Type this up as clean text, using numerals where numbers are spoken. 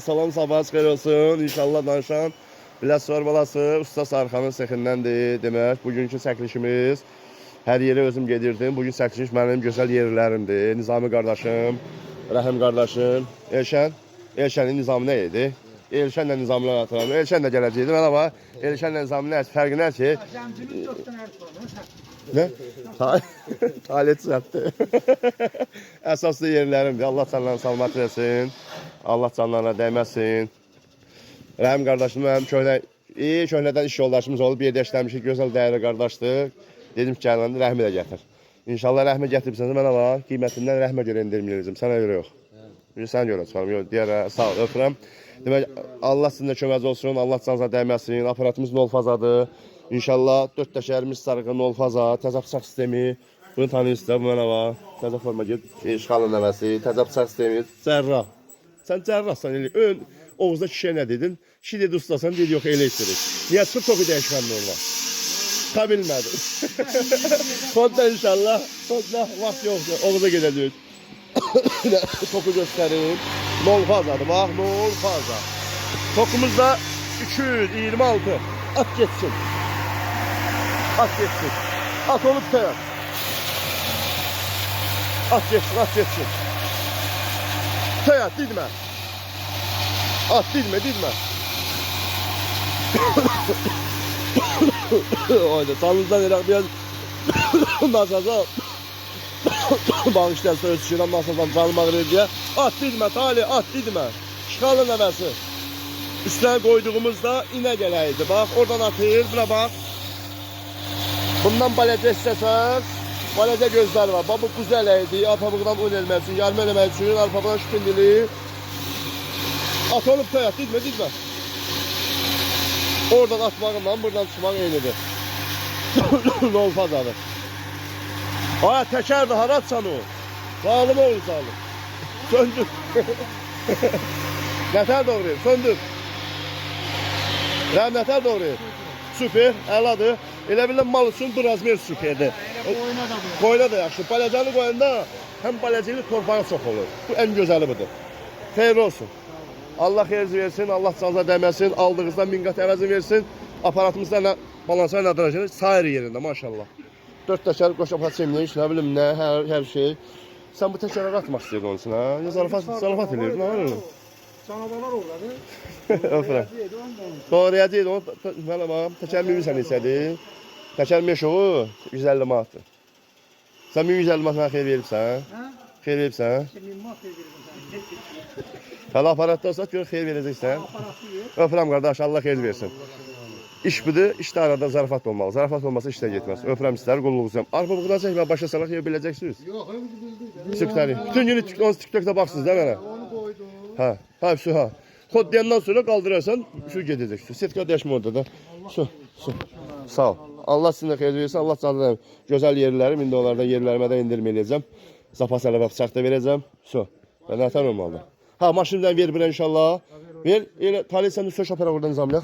Salam, sabahınız xeyir olsun. İnşallah danışan Biləs balası Usta Sarxanın sexindən demək. Bugünkü çəkilişimiz hər yerə özüm gedirdim. Bugün çəkiliş mənim gözəl yerlərimdir. Nizami qardaşım, Rəhim qardaşım, Elşənin Nizami nə idi? Elşənlə Nizamilər atıram. Elşən də gələcəkdi. Merhaba. Elşənlə Nizami nə? Fərqi nə ki? Ne? Talih çatdı. Əsaslı yerlərimdir. Allah canlarına salamat versin. Allah canlarına dəyməsin. Rəhim qardaşım mənim köhnədən iş yoldaşımız olub. Bir yerdə işləmişik. Gözəl dəyərli qardaşdır. Dedim ki, gələndə Rəhmi də gətir. İnşallah Rəhmi gətiribsənsə mənə var. Qiymətindən Rəhmə görə endirməyəcəm. Sənə görə yox. Sən görə çıxarım. Yox, deyərə sağ ol, öpürəm. Demək, Allah sizinlə köməz olsun. Allah canınıza dəyməsin. Aparatımız nol fazadır. İnşallah 4 təşərimiz sarıqı nol faza. Təzə bıçaq sistemi. Bunu tanıyırsınız. Bu mənə var. Təzə forma get. İşğalın nəvəsi. Təzə bıçaq sistemi. Cərrah. Sən cərrahsan elə. Oğuzda kişiyə nə dedin? Kişi dedi ustasan, dedi yox elektrik. Niyə çıxıb toku dəyişmənli olma? Çıxa bilmədim. Kodda inşallah. Kodda vaxt yoxdur. Oğuza gedəcək. Toku göstərim. Nol fazadır. Bax, nol faza. Tokumuzda 226. At geçsin. At geçsin. At olup teyar. At geçsin, at geçsin. Teyar, didmə. At, didmə, didmə. Oyda, salınızdan elə biraz masazam. Bağışlar söz şiran masazam canım ağrır diye. At, didmə, Talih, at, didmə. Şıxalın nəvəsi. Üstüne koyduğumuzda ine geleydi. Bak oradan atır. Buna bak. Bundan balece isteseniz balece gözler var. Bak bu güzeleydi. Arpabıqdan un elməsin. Yarım eləmək üçün arpabıqdan şüpindili. At olup da yat. Didmə, didmə. Oradan atmağından buradan çıxmaq eynidir. Nol fazadır. Aya təkər də haratsan o. Zalım oğlu zalım. Söndür. Nətər doğrayır. Söndür. Rəhmətə doğru. Süper, əladır. Elə bilən mal üçün bu razmer süperdir. Qoyuna da yaxşı. Baləcəni qoyanda həm baləcəli torpağı çox olur. Bu ən gözəli budur. Xeyir olsun. Allah xeyir versin, Allah canınıza dəyməsin. Aldığınızdan 1000 qat əvəzini versin. Aparatımızda balansa ilə duracaq. Sayır yerində maşallah. 4 təkər qoş aparat çemliyiş, nə bilim nə, hər şey. Sən bu təkərləri atmaq istəyirdin onun üçün, ha? Zarafat edirdin, ha? Canavarlar uğradı. Öpürəm. Doğrayacaqdı onu. Mənə bax, təkər 1100 neçədir? Təkər meşoğu 150 manatdır. Sən 1150 manat mənə xeyir veribsən? Hə? Xeyir veribsən? 1000 manat verirəm. Hələ aparatda olsa görə xeyir verəcəksən. Öpürəm qardaş, Allah xeyir versin. İş budur, işdə arada zarafat olmalı. Zarafat olmasa işdə getməz. Öpürəm sizləri, qulluğunuzam. Arpa buğdan çəkmə, başa salaq yer biləcəksiniz. Yox, hem bildik. Süptəri. Bütün günü TikTok'da baxsınız da mənə. Onu koydum. Ha, ha. Kod diyandan sonra kaldırırsan şu gedecek. Setka dəyişmə orada da. Su. Sağ ol. Allah sizinle xeyir versin. Allah canına gözəl yerlərim. İndi onlardan yerlərimə də indirməyəcəm. Zapas ələ bıçaq da verəcəm. Su. Və nətər olmalı. Ha, maşından ver bura inşallah. Ver. Elə Talih sən üstə şopara oradan zamla.